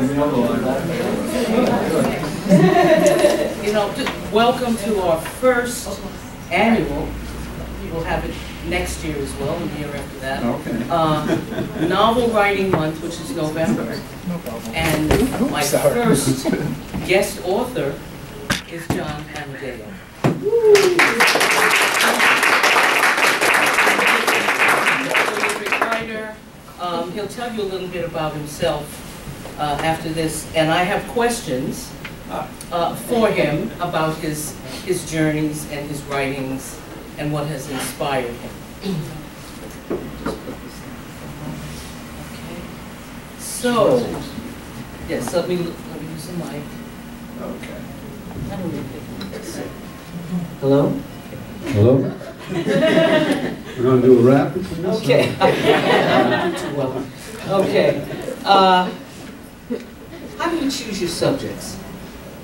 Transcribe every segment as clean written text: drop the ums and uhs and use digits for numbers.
You know, welcome to our first annual. We'll have it next year as well, and the year after that. Okay. Novel Writing Month, which is November. And my first guest author is John Amodeo. Writer. He'll tell you a little bit about himself after this, and I have questions for him about his journeys and his writings and what has inspired him. Okay. So, yes, let me use the mic. Okay. Hello? Hello? We're going to do a rap? Okay. I don't do too well. Okay. How do you choose your subjects?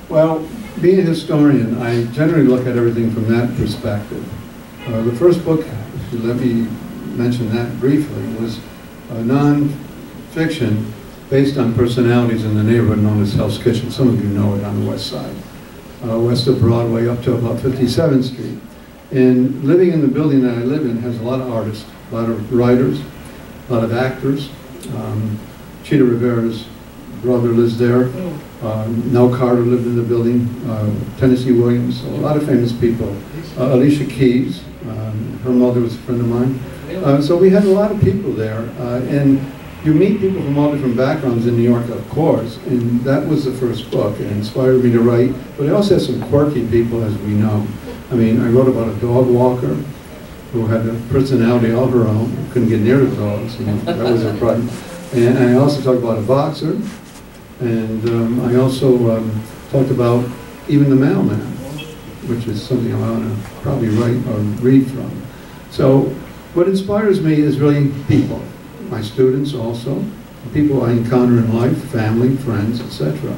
Well, being a historian, I generally look at everything from that perspective. The first book, if you let me mention that briefly, was non-fiction based on personalities in the neighborhood known as Hell's Kitchen. Some of you know it on the west side. West of Broadway up to about 57th Street. And living in the building that I live in has a lot of artists, a lot of writers, a lot of actors. Cheetah Rivera's brother lives there. Nell Carter lived in the building. Tennessee Williams, a lot of famous people. Alicia Keys, her mother was a friend of mine. So we had a lot of people there. And you meet people from all different backgrounds in New York, of course, and that was the first book. It inspired me to write, but I also had some quirky people, as we know. I mean, I wrote about a dog walker who had a personality of her own, couldn't get near the dogs, you know, that was a problem. And I also talked about a boxer, and I also talked about even the mailman, which is something I want to probably write or read from. So what inspires me is really people. My students also, people I encounter in life, family, friends, etc.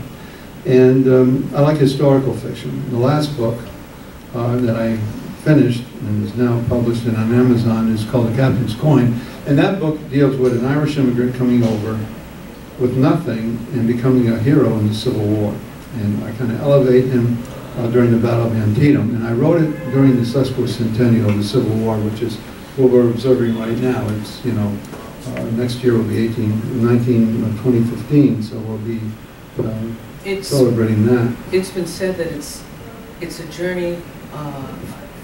And I like historical fiction. The last book that I finished and is now published and on Amazon is called The Captain's Coin. And that book deals with an Irish immigrant coming over with nothing and becoming a hero in the Civil War. And I kind of elevate him during the Battle of Antietam. And I wrote it during the sesquicentennial of the Civil War, which is what we're observing right now. It's, you know, next year will be 2015, so we'll be celebrating that. It's been said that it's a journey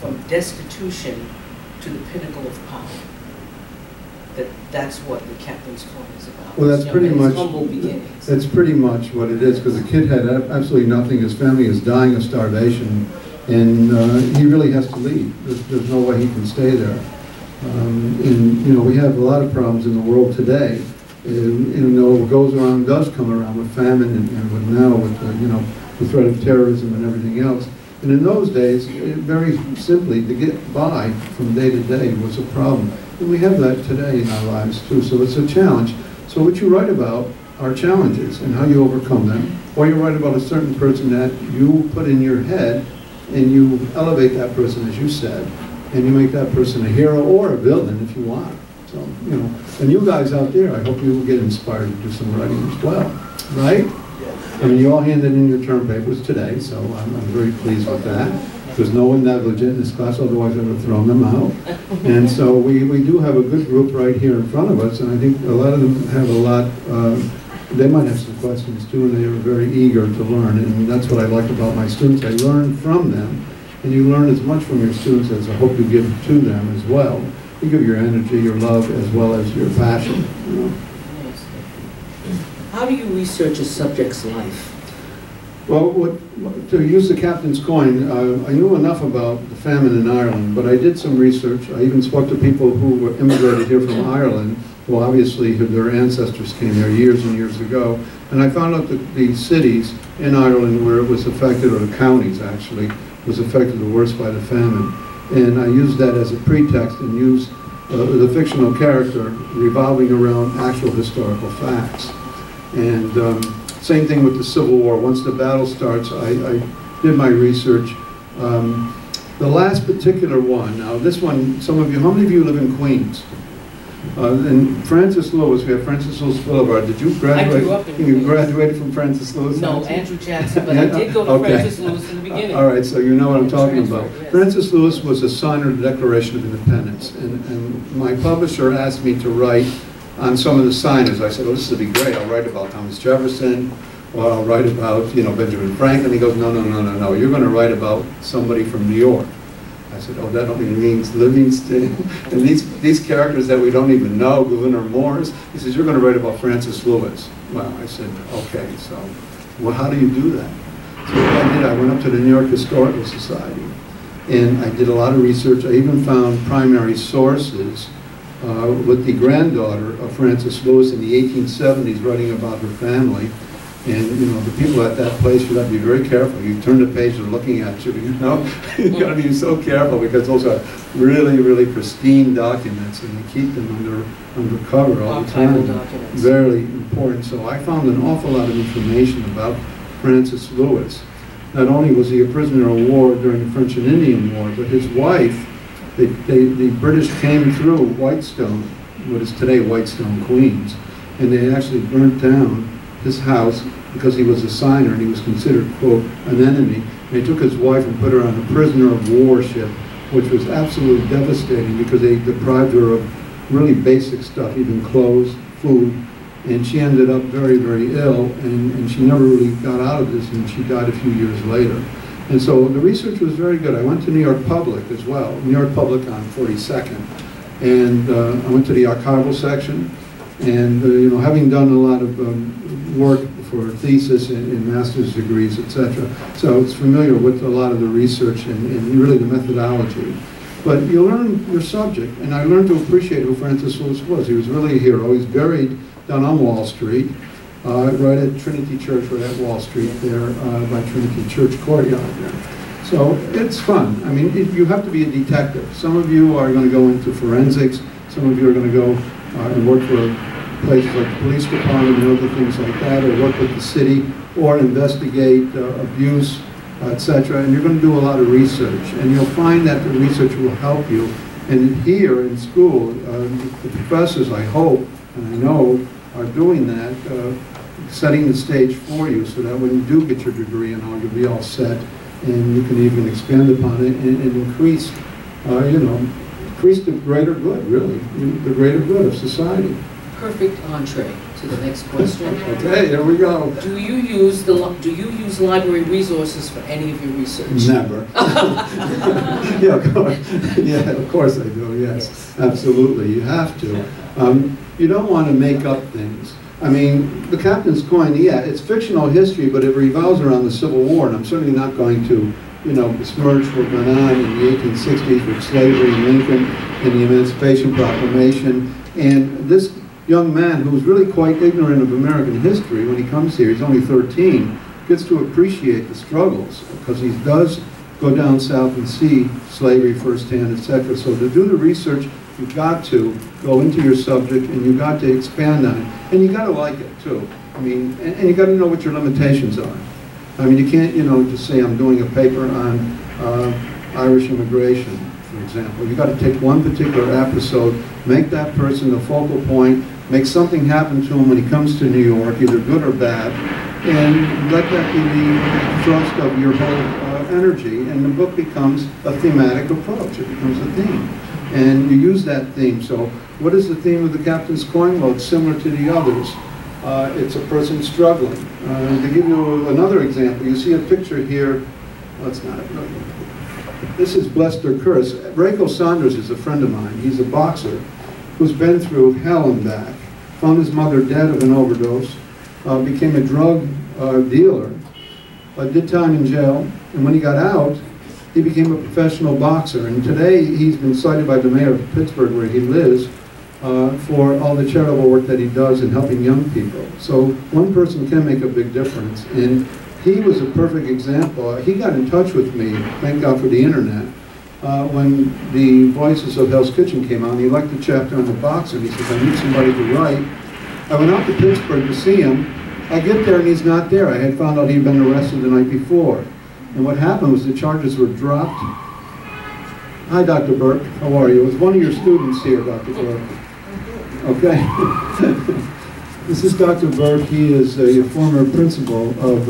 from destitution to the pinnacle of power. That's what the Captain's Coin is about. Well, that's pretty much humble beginnings. That's pretty much what it is, because the kid had absolutely nothing. His family is dying of starvation, and he really has to leave. There's no way he can stay there. And you know, we have a lot of problems in the world today. And, you know, what goes around does come around with famine and with now with you know, the threat of terrorism and everything else. And in those days, very simply, to get by from day to day was a problem. And we have that today in our lives too, so it's a challenge. So what you write about are challenges and how you overcome them. Or you write about a certain person that you put in your head and you elevate that person, as you said, and you make that person a hero or a villain if you want. So, you know, and you guys out there, I hope you will get inspired to do some writing as well, right? I mean, you all handed in your term papers today, so I'm very pleased with that. There's no one negligent in this class, otherwise I would have thrown them out. And so we do have a good group right here in front of us, and I think a lot of them have a lot, they might have some questions too, and they are very eager to learn, and that's what I like about my students. I learn from them, and you learn as much from your students as I hope you give to them as well. You give your energy, your love, as well as your passion. You know? How do you research a subject's life? Well, to use the Captain's Coin, I knew enough about the famine in Ireland, but I did some research. I even spoke to people who were immigrated here from Ireland, who obviously their ancestors came here years and years ago. And I found out that the cities in Ireland where it was affected, or the counties actually, was affected the worst by the famine. And I used that as a pretext and used the fictional character revolving around actual historical facts. And same thing with the Civil War. Once the battle starts, I did my research. The last particular one, now this one, some of you, how many of you live in Queens? And Francis Lewis, we have Francis Lewis Boulevard. Did you graduate? I grew up in You graduated from Francis Lewis? No, Andrew Jackson, but I did go to Okay. Francis Lewis in the beginning. All right, so you know what I'm talking about. Transferred, yes. Francis Lewis was a signer of the Declaration of Independence, and my publisher asked me to write on some of the signers. I said, oh, this would be great. I'll write about Thomas Jefferson, or I'll write about, Benjamin Franklin. He goes, no, you're going to write about somebody from New York. I said, oh, that only means Livingston, and these characters that we don't even know, Gouverneur Morris. He says, you're going to write about Francis Lewis. Well, I said, okay, so, well, how do you do that? So what I did, I went up to the New York Historical Society, and I did a lot of research. I even found primary sources with the granddaughter of Francis Lewis in the 1870s writing about her family. And, the people at that place, you have to be very careful. You turn the page, they're looking at you, You've got to be so careful because those are really, really pristine documents and you keep them under cover all the time. Archival documents. Very important. So I found an awful lot of information about Francis Lewis. Not only was he a prisoner of war during the French and Indian War, but his wife, the British came through Whitestone, what is today Whitestone, Queens, and they actually burnt down his house because he was a signer and he was considered, quote, an enemy. And they took his wife and put her on a prisoner of war ship, which was absolutely devastating because they deprived her of really basic stuff, even clothes, food, and she ended up very, very ill, and she never really got out of this, and she died a few years later. And so the research was very good. I went to New York Public as well, New York Public on 42nd, and I went to the archival section, and having done a lot of work for thesis and master's degrees, etc. So it's familiar with a lot of the research and really the methodology. But you learn your subject, and I learned to appreciate who Francis Lewis was. He was really a hero. He's buried down on Wall Street, right at Trinity Church, right at Wall Street there, by Trinity Church courtyard there. So it's fun. I mean, you have to be a detective. Some of you are going to go into forensics. Some of you are going to go and work for places like the police department and other things like that, or work with the city, or investigate abuse, etc. And you're going to do a lot of research, and you'll find that the research will help you. And here in school, the professors, I hope, and I know, are doing that, setting the stage for you so that when you do get your degree and all, you'll be all set, and you can even expand upon it and increase, increase the greater good, really, the greater good of society. Perfect entree to the next question. Okay, here we go. Do you use library resources for any of your research? Never. Yeah, of course. Yeah, of course I do. Yes, absolutely. You have to. You don't want to make up things. I mean, the Captain's Coin. Yeah, it's fictional history, but it revolves around the Civil War, and I'm certainly not going to, besmirch what went on in the 1860s with slavery and Lincoln and the Emancipation Proclamation. And this young man who was really quite ignorant of American history when he comes here, he's only 13, gets to appreciate the struggles because he does go down south and see slavery firsthand, etc. So to do the research, you've got to go into your subject and you've got to expand on it. And you've got to like it too. I mean, and you've got to know what your limitations are. I mean, you can't, just say I'm doing a paper on Irish immigration, for example. You've got to take one particular episode, make that person the focal point, make something happen to him when he comes to New York, either good or bad, and let that be the thrust of your whole energy, and the book becomes a thematic approach. It becomes a theme. And you use that theme. So what is the theme of the Captain's Coin? Well, it's similar to the others. It's a person struggling. To give you another example, you see a picture here. Well, it's not a This is blessed or cursed. Rayco Saunders is a friend of mine. He's a boxer who's been through hell and back. Found his mother dead of an overdose, became a drug dealer, did time in jail, and when he got out, he became a professional boxer. And today, he's been cited by the mayor of Pittsburgh, where he lives, for all the charitable work that he does in helping young people. So one person can make a big difference. And he was a perfect example. He got in touch with me, thank God for the internet, when the Voices of Hell's Kitchen came out. He liked the chapter on the boxer, and he says, I need somebody to write. I went out to Pittsburgh to see him. I get there and he's not there. I had found out he'd been arrested the night before. And what happened was the charges were dropped. Hi, Dr. Burke. How are you? It was one of your students here, Dr. Burke. Okay. This is Dr. Burke. He is a former principal of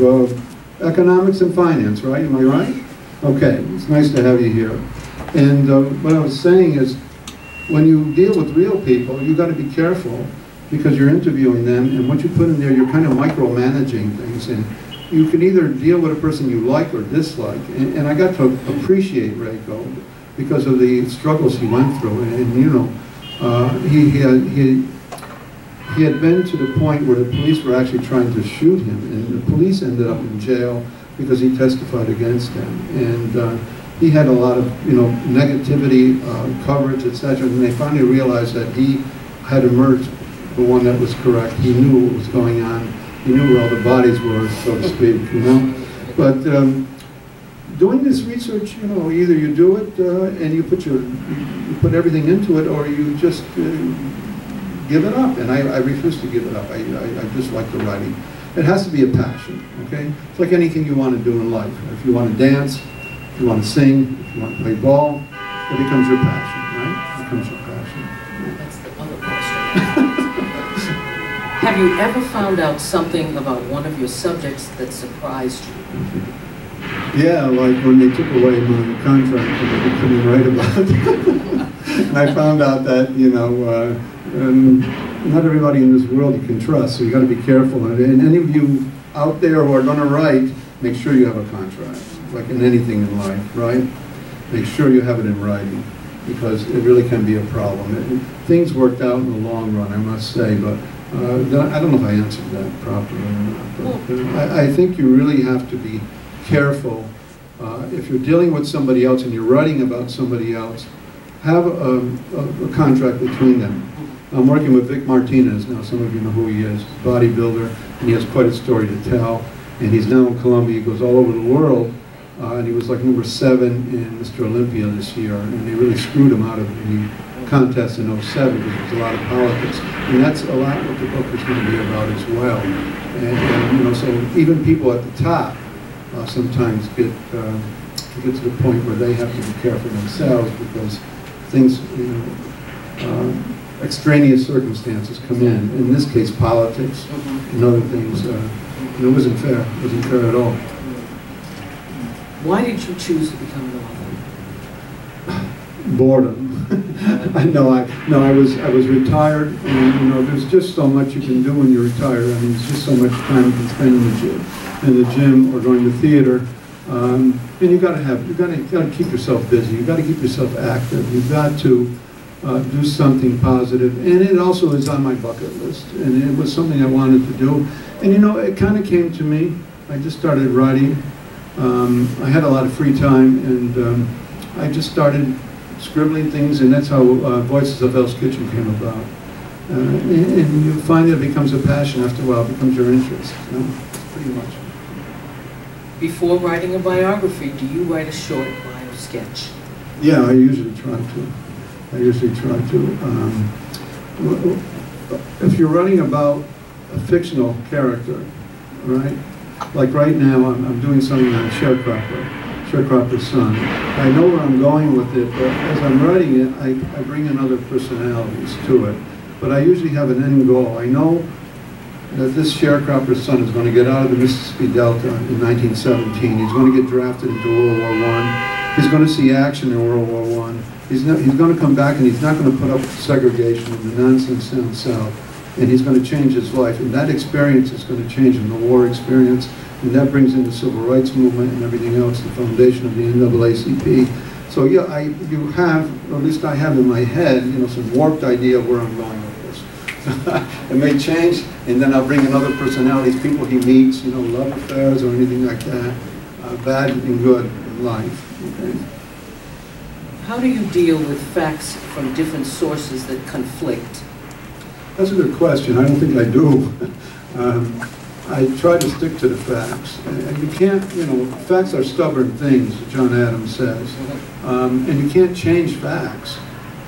economics and finance, right? Am I right? Okay, it's nice to have you here. And what I was saying is, when you deal with real people, you got to be careful because you're interviewing them, and what you put in there, you're kind of micromanaging things. And you can either deal with a person you like or dislike. And I got to appreciate Rayco because of the struggles he went through. And you know, he had been to the point where the police were actually trying to shoot him, and the police ended up in jail because he testified against them. And he had a lot of, you know, negativity, coverage, etc. And they finally realized that he had emerged the one that was correct. He knew what was going on. He knew where all the bodies were, so to speak, you know. But doing this research, you know, either you do it and you put everything into it, or you just give it up. And I refuse to give it up. I just like the writing. It has to be a passion, okay? It's like anything you want to do in life. If you want to dance, if you want to sing, if you want to play ball, it becomes your passion, right? It becomes your passion. That's the other question. Have you ever found out something about one of your subjects that surprised you? Yeah, like when they took away my contract and I couldn't write about it. And I found out that, you know, not everybody in this world you can trust, so you got to be careful. And any of you out there who are going to write, make sure you have a contract, like in anything in life, right? Make sure you have it in writing, because it really can be a problem. Things worked out in the long run, I must say, but I don't know if I answered that properly or not. But I think you really have to be careful. If you're dealing with somebody else and you're writing about somebody else, have a contract between them. I'm working with Vic Martinez now. Some of you know who he is. Bodybuilder, and he has quite a story to tell. And he's now in Colombia. He goes all over the world. And he was like #7 in Mr. Olympia this year. And they really screwed him out of the contest in '07 because there was a lot of politics. And that's a lot what the book is going to be about as well. And you know, so even people at the top sometimes get to the point where they have to be careful themselves because things, you know, extraneous circumstances come in this case politics and other things, and it wasn't fair. It wasn't fair at all. Why did you choose to become an author? Boredom. I was retired, and you know, there's just so much you can do when you're retired. I mean, there's just so much time you can spend in the gym or going to theater. And you got to keep yourself busy. You got to keep yourself active. You've got to do something positive. And it also is on my bucket list. And it was something I wanted to do. And you know, it kind of came to me. I just started writing. I had a lot of free time, and I just started scribbling things, and that's how Voices of Hell's Kitchen came about. And you find it becomes a passion after a while. It becomes your interest. You know, pretty much. Before writing a biography, do you write a short bio sketch? Yeah, I usually try to. If you're writing about a fictional character, right? Like right now, I'm doing something on Sharecropper's son. I know where I'm going with it, but as I'm writing it, I bring in other personalities to it. But I usually have an end goal. I know that this sharecropper's son is going to get out of the Mississippi Delta in 1917. He's going to get drafted into World War I. He's going to see action in World War I. He's going to come back, and he's not going to put up with segregation and the nonsense down south. And he's going to change his life. And that experience is going to change him, the war experience. And that brings in the civil rights movement and everything else, the foundation of the NAACP. So yeah, you have, or at least I have in my head, you know, some warped idea of where I'm going with this. It may change, and then I'll bring in other personalities, people he meets, you know, love affairs or anything like that, bad and good in life. Okay? How do you deal with facts from different sources that conflict? That's a good question. I don't think I do. I try to stick to the facts. And you can't, you know, facts are stubborn things, John Adams says. And you can't change facts.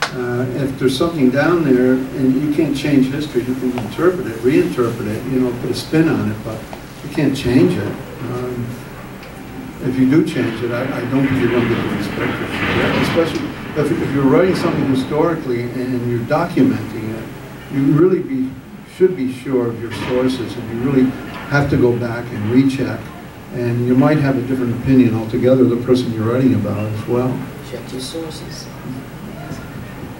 If there's something down there and you can't change history, you can interpret it, reinterpret it, you know, put a spin on it, but you can't change it. If you do change it, I don't think you're going to get the respect for it. Especially if you're writing something historically and you're documenting it, you really should be sure of your sources, and you really have to go back and recheck, and you might have a different opinion altogether of the person you're writing about as well. Check your sources.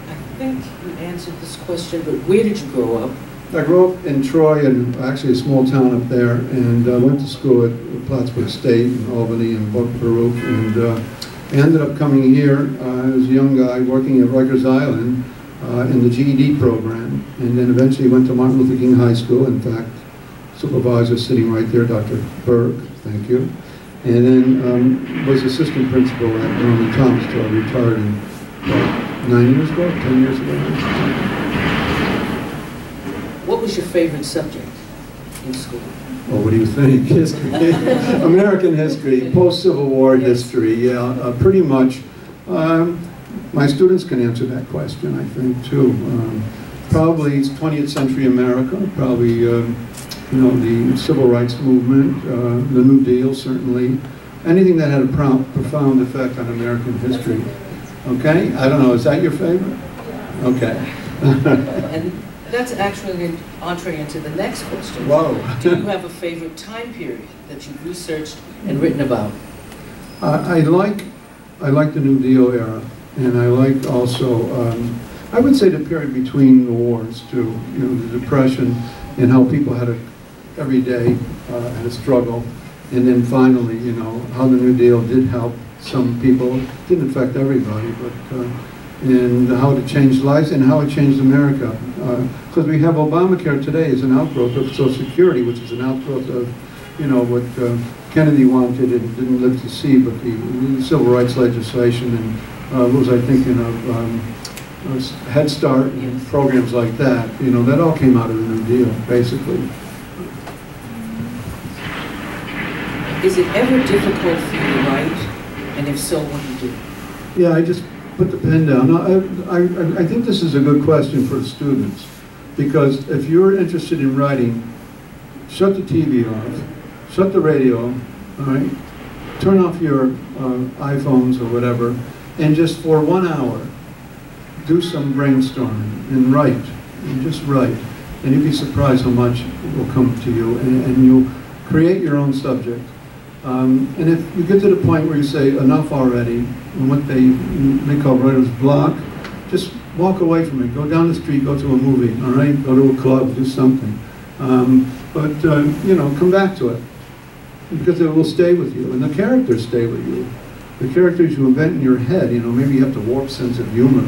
I think you answered this question, but where did you grow up? I grew up in Troy, and actually a small town up there, and went to school at Plattsburgh State in Albany and Baruch, and I ended up coming here as a young guy working at Rikers Island in the GED program, and then eventually went to Martin Luther King High School. In fact, supervisor sitting right there, Dr. Berg, thank you. And then was assistant principal at Norman Thomas till I retired in 9 years ago, 10 years ago. What was your favorite subject in school? Well, what do you think? History. American history, post-Civil War history, yeah, pretty much. My students can answer that question, I think, too. Probably it's 20th century America, probably, you know, the Civil Rights Movement, the New Deal, certainly. Anything that had a profound effect on American history. Okay? I don't know, is that your favorite? Okay. And that's actually an entree into the next question. Whoa. Do you have a favorite time period that you've researched and written about? I like the New Deal era, and I like also, I would say the period between the wars too, you know, the Depression, and how people had every day had a struggle, and then finally, you know, how the New Deal did help some people. It didn't affect everybody, but and how it changed lives and how it changed America. Because we have Obamacare today as an outgrowth of Social Security, which is an outgrowth of, you know, what Kennedy wanted and didn't live to see, but the civil rights legislation and what was I thinking of, Head Start and programs like that, you know, that all came out of the New Deal, basically. Is it ever difficult for you to write? And if so, what do you do? Yeah, I just put the pen down. I think this is a good question for students, because if you're interested in writing, shut the TV off, shut the radio, all right? Turn off your iPhones or whatever, and just for 1 hour, do some brainstorming and write, and just write. And you'll be surprised how much will come to you, and you'll create your own subject. And if you get to the point where you say, enough already, and what they call writer's block, just walk away from it. Go down the street, go to a movie, all right? Go to a club, do something. You know, come back to it, because it will stay with you, and the characters stay with you. The characters you invent in your head, you know, maybe you have to warp sense of humor,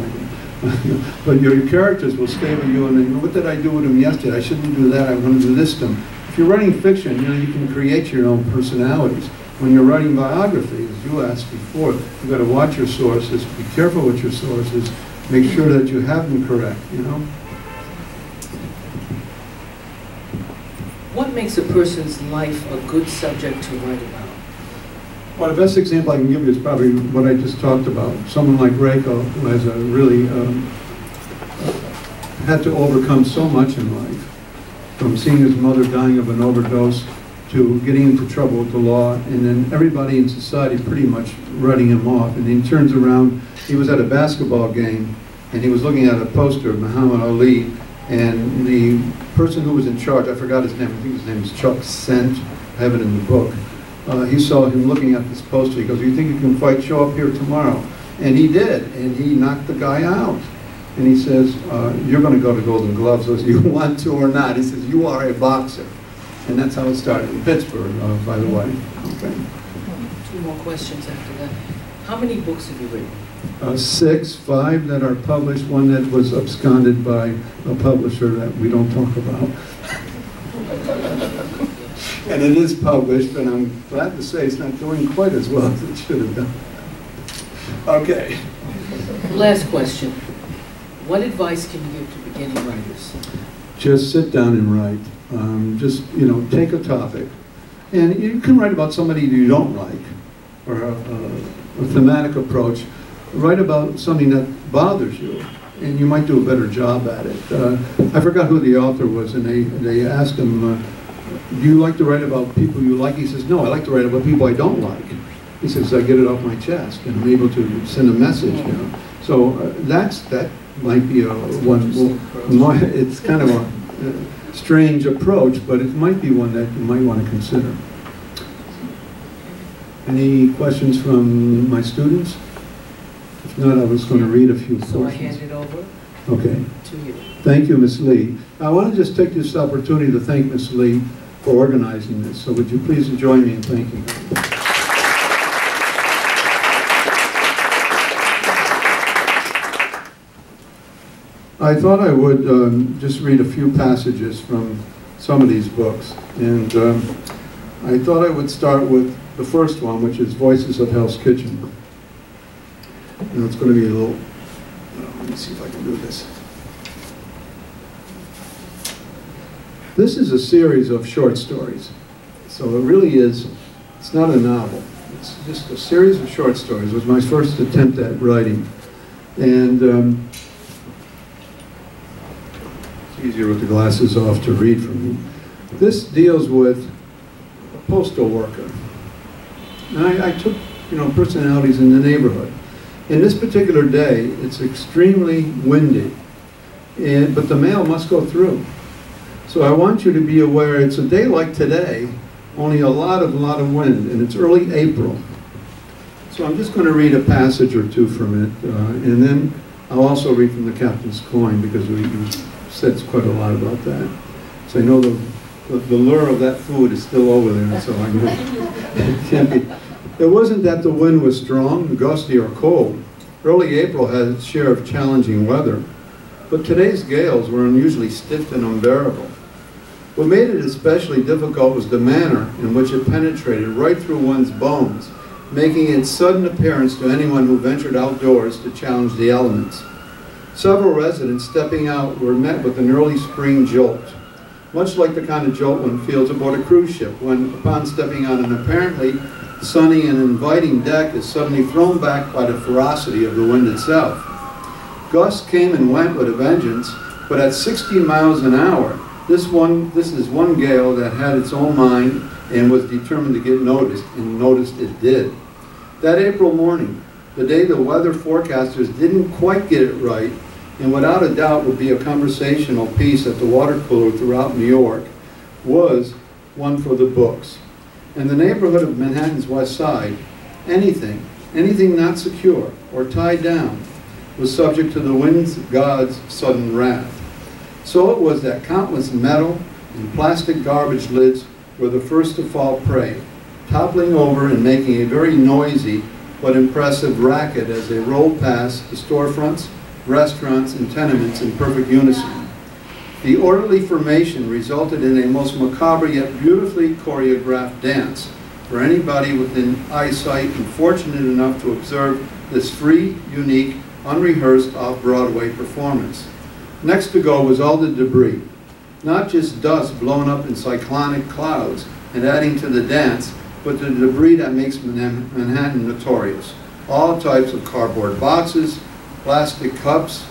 but your characters will stay with you, and then, what did I do with them yesterday? I shouldn't do that, I want to do this to them. If you're writing fiction, you know, you can create your own personalities. When you're writing biography, as you asked before, you've got to watch your sources, be careful with your sources, make sure that you have them correct, you know? What makes a person's life a good subject to write about? Well, the best example I can give you is probably what I just talked about. Someone like Rayco, who has a really had to overcome so much in life, from seeing his mother dying of an overdose to getting into trouble with the law, and then everybody in society pretty much writing him off. And he turns around, he was at a basketball game, and he was looking at a poster of Muhammad Ali, and the person who was in charge, I forgot his name, I think his name is Chuck Sent, I have it in the book. He saw him looking at this poster. He goes, "You think you can fight? Show up here tomorrow." And he did, and he knocked the guy out. And he says, "You're going to go to Golden Gloves whether you want to or not." He says, "You are a boxer." And that's how it started in Pittsburgh, by the way. Okay. 2 more questions after that. How many books have you written? 6, 5 that are published, one that was absconded by a publisher that we don't talk about. And it is published, and I'm glad to say it's not doing quite as well as it should have done. Okay. Last question. What advice can you give to beginning writers? Just sit down and write. Just, you know, take a topic. And you can write about somebody you don't like, or a thematic approach. Write about something that bothers you, and you might do a better job at it. I forgot who the author was, and they asked him, "Do you like to write about people you like?" He says, "No, I like to write about people I don't like." He says, "I get it off my chest, and I'm able to send a message, you know." So that might be it's kind of a strange approach, but it might be one that you might want to consider. Any questions from my students? If not, I was going to read a few portions. So I hand it over Okay. to you. Thank you, Ms. Lee. I want to just take this opportunity to thank Ms. Lee for organizing this. So would you please join me in thanking her? I thought I would just read a few passages from some of these books. And I thought I would start with the first one, which is Voices of Hell's Kitchen. And it's going to be a little, let me see if I can do this. This is a series of short stories. So it really is, it's not a novel. It's just a series of short stories. It was my first attempt at writing. And it's easier with the glasses off to read from me. This deals with a postal worker. And I took, personalities in the neighborhood. In this particular day, it's extremely windy, but the mail must go through. So I want you to be aware, it's a day like today, only a lot of wind, and it's early April. So I'm just going to read a passage or two from it, and then I'll also read from the Captain's Coin, because we said quite a lot about that. So I know the lure of that food is still over there, so I know it can't be. It wasn't that the wind was strong, gusty, or cold. Early April had its share of challenging weather, but today's gales were unusually stiff and unbearable. What made it especially difficult was the manner in which it penetrated right through one's bones, making its sudden appearance to anyone who ventured outdoors to challenge the elements. Several residents stepping out were met with an early spring jolt, much like the kind of jolt one feels aboard a cruise ship when, upon stepping on an apparently sunny and inviting deck, is suddenly thrown back by the ferocity of the wind itself. Gusts came and went with a vengeance, but at 60 miles an hour, this is one gale that had its own mind and was determined to get noticed, and noticed it did. That April morning, the day the weather forecasters didn't quite get it right, and without a doubt would be a conversational piece at the water cooler throughout New York, was one for the books. In the neighborhood of Manhattan's West Side, anything not secure or tied down was subject to the wind god's sudden wrath. So it was that countless metal and plastic garbage lids were the first to fall prey, toppling over and making a very noisy but impressive racket as they rolled past the storefronts, restaurants, and tenements in perfect unison. The orderly formation resulted in a most macabre yet beautifully choreographed dance for anybody within eyesight and fortunate enough to observe this free, unique, unrehearsed off-Broadway performance. Next to go was all the debris, not just dust blown up in cyclonic clouds and adding to the dance, but the debris that makes Manhattan notorious. All types of cardboard boxes, plastic cups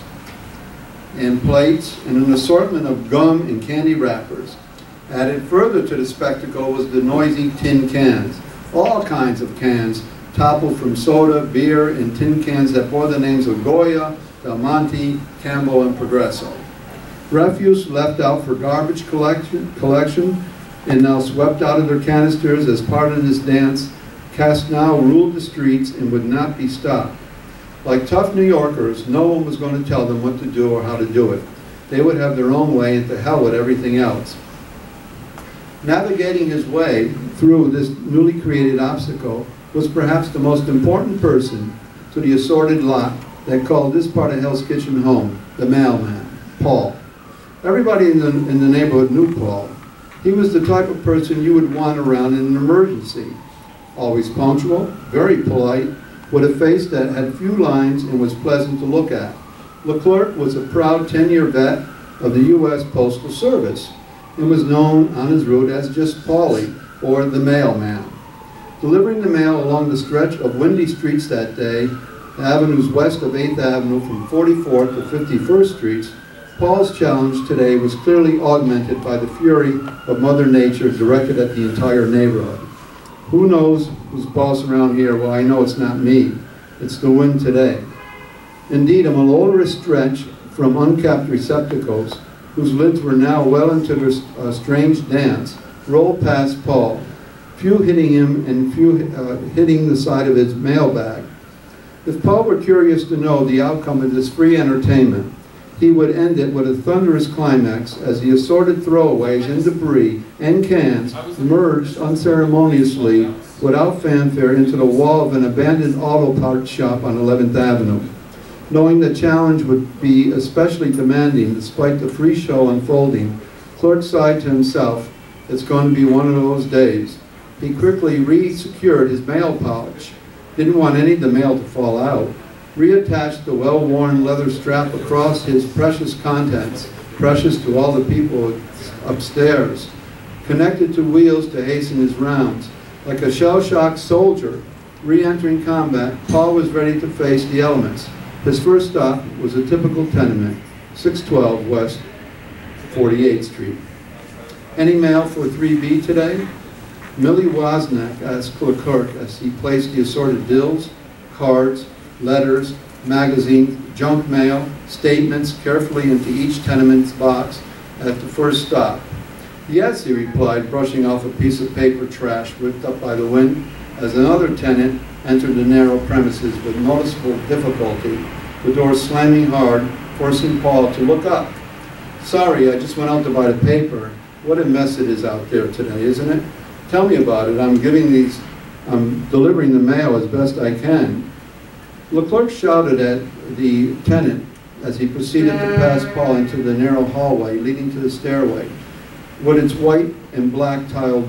and plates, and an assortment of gum and candy wrappers. Added further to the spectacle was the noisy tin cans. All kinds of cans toppled from soda, beer, and tin cans that bore the names of Goya, Del Monte, Campbell, and Progresso. Refuse left out for garbage collection and now swept out of their canisters as part of this dance, cast now ruled the streets and would not be stopped. Like tough New Yorkers, no one was going to tell them what to do or how to do it. They would have their own way, and to hell with everything else. Navigating his way through this newly created obstacle was perhaps the most important person to the assorted lot that called this part of Hell's Kitchen home, the mailman, Paul. Everybody in the neighborhood knew Paul. He was the type of person you would want around in an emergency. Always punctual, very polite, with a face that had few lines and was pleasant to look at. Leclerc was a proud 10-year vet of the U.S. Postal Service and was known on his route as just Paulie, or the mailman. Delivering the mail along the stretch of windy streets that day, the avenues west of 8th Avenue from 44th to 51st Streets, Paul's challenge today was clearly augmented by the fury of Mother Nature directed at the entire neighborhood. Who knows who's boss around here? Well, I know it's not me. It's the wind today. Indeed, a malodorous stench from uncapped receptacles, whose lids were now well into their strange dance, rolled past Paul, few hitting him and few hitting the side of his mailbag. If Paul were curious to know the outcome of this free entertainment, he would end it with a thunderous climax as the assorted throwaways and debris and cans merged unceremoniously without fanfare into the wall of an abandoned auto parts shop on 11th Avenue. Knowing the challenge would be especially demanding despite the free show unfolding, Clark sighed to himself, "It's going to be one of those days." He quickly re-secured his mail pouch, didn't want any of the mail to fall out, reattached the well-worn leather strap across his precious contents, precious to all the people upstairs, connected to wheels to hasten his rounds. Like a shell-shocked soldier re-entering combat, Paul was ready to face the elements. His first stop was a typical tenement, 612 West 48th Street. "Any mail for 3B today?" Millie Wozniak asked Clerk as he placed the assorted bills, cards, letters, magazines, junk mail, statements carefully into each tenement's box at the first stop. "Yes," he replied, brushing off a piece of paper trash whipped up by the wind, as another tenant entered the narrow premises with noticeable difficulty, the door slamming hard, forcing Paul to look up. "Sorry, I just went out to buy the paper. What a mess it is out there today, isn't it? Tell me about it. I'm delivering the mail as best I can." Leclerc shouted at the tenant as he proceeded to pass Paul into the narrow hallway leading to the stairway, with its white and black tiled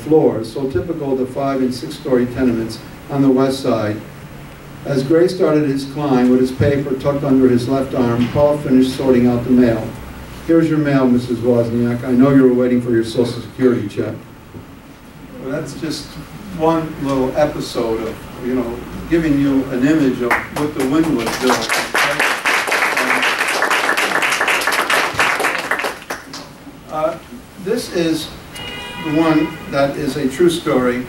floors, so typical of the 5- and 6-story tenements on the west side. As Gray started his climb with his paper tucked under his left arm, Paul finished sorting out the mail. "Here's your mail, Mrs. Wozniak. I know you were waiting for your Social Security check." Well, that's just one little episode of, giving you an image of what the wind was doing. This is the one that is a true story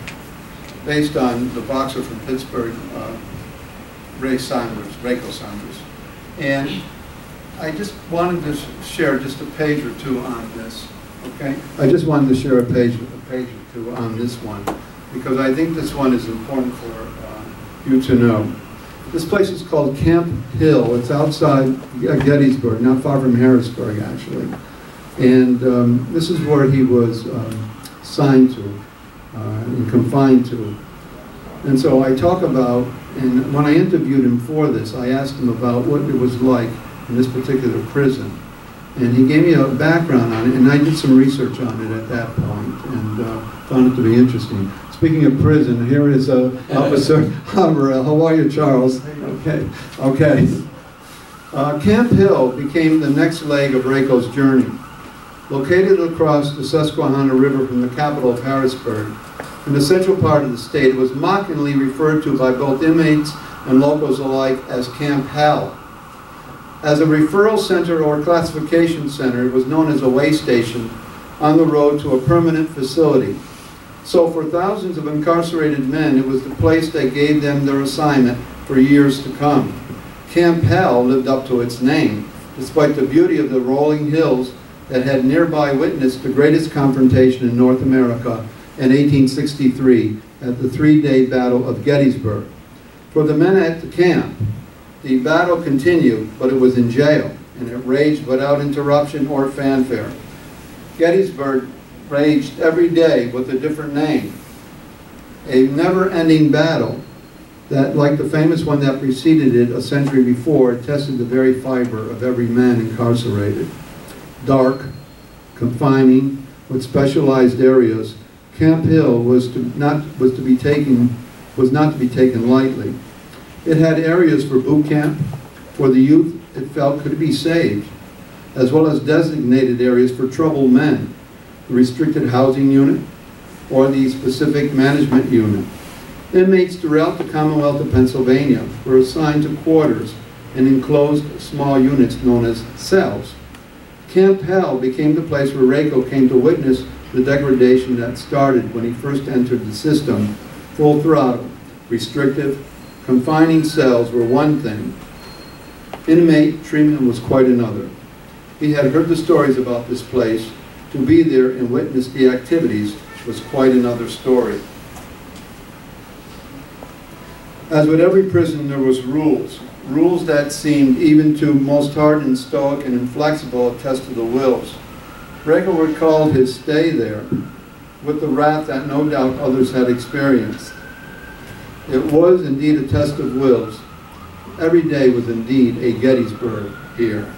based on the boxer from Pittsburgh, Rayco Saunders. And I just wanted to share just a page or two on this, okay? I just wanted to share a page or two on this one, because I think this one is important for you to know. This place is called Camp Hill. It's outside Gettysburg, not far from Harrisburg, actually. And this is where he was signed to and confined to. And so I talk about, and when I interviewed him for this, I asked him about what it was like in this particular prison. And he gave me a background on it, and I did some research on it at that point, and found it to be interesting. Speaking of prison, here is Officer Hammer. How are you, Charles? Okay. Camp Hill became the next leg of Rayco's journey. Located across the Susquehanna River from the capital of Harrisburg, in the central part of the state, it was mockingly referred to by both inmates and locals alike as Camp Hell. As a referral center or classification center, it was known as a way station on the road to a permanent facility. So for thousands of incarcerated men, it was the place that gave them their assignment for years to come. Camp Hell lived up to its name, despite the beauty of the rolling hills that had nearby witnessed the greatest confrontation in North America in 1863 at the 3-day Battle of Gettysburg. For the men at the camp, the battle continued, but it was in jail, and it raged without interruption or fanfare. Gettysburg raged every day with a different name. A never-ending battle that, like the famous one that preceded it a century before, tested the very fiber of every man incarcerated. Dark, confining, with specialized areas, Camp Hill was not to be taken lightly. It had areas for boot camp, for the youth it felt could be saved, as well as designated areas for troubled men, the restricted housing unit, or the specific management unit. Inmates throughout the Commonwealth of Pennsylvania were assigned to quarters and enclosed small units known as cells. Camp Hell became the place where Rayco came to witness the degradation that started when he first entered the system. Full throttle, restrictive, confining cells were one thing, Inmate treatment was quite another. He had heard the stories about this place. To be there and witness the activities was quite another story. As with every prison, there was rules. Rules that seemed, even to most hardened, stoic, and inflexible, a test of the wills. Rayco recalled his stay there with the wrath that no doubt others had experienced. It was indeed a test of wills. Every day was indeed a Gettysburg here.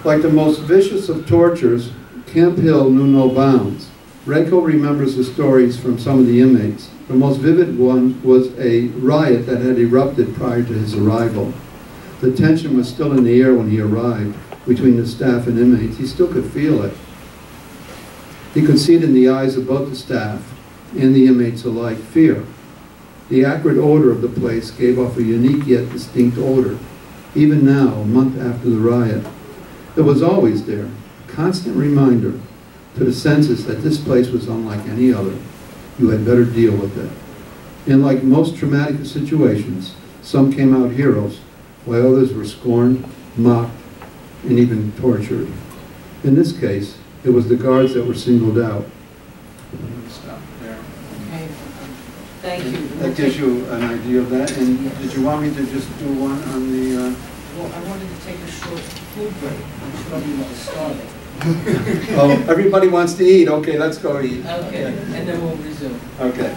Like the most vicious of tortures, Camp Hill knew no bounds. Rayco remembers the stories from some of the inmates. The most vivid one was a riot that had erupted prior to his arrival. The tension was still in the air when he arrived between the staff and inmates. He still could feel it. He could see it in the eyes of both the staff and the inmates alike, fear. The acrid odor of the place gave off a unique yet distinct odor, even now, a month after the riot. It was always there, a constant reminder to the senses that this place was unlike any other. You had better deal with it. And like most traumatic situations, some came out heroes, while others were scorned, mocked, and even tortured. In this case, it was the guards that were singled out. Stop there. Okay. Thank you. That gives you an idea of that. And Yes. did you want me to just do one on the... Well, I wanted to take a short food break. I'm sure you are starving. Oh, everybody wants to eat. Okay, let's go eat. Okay, and then we'll resume. Okay.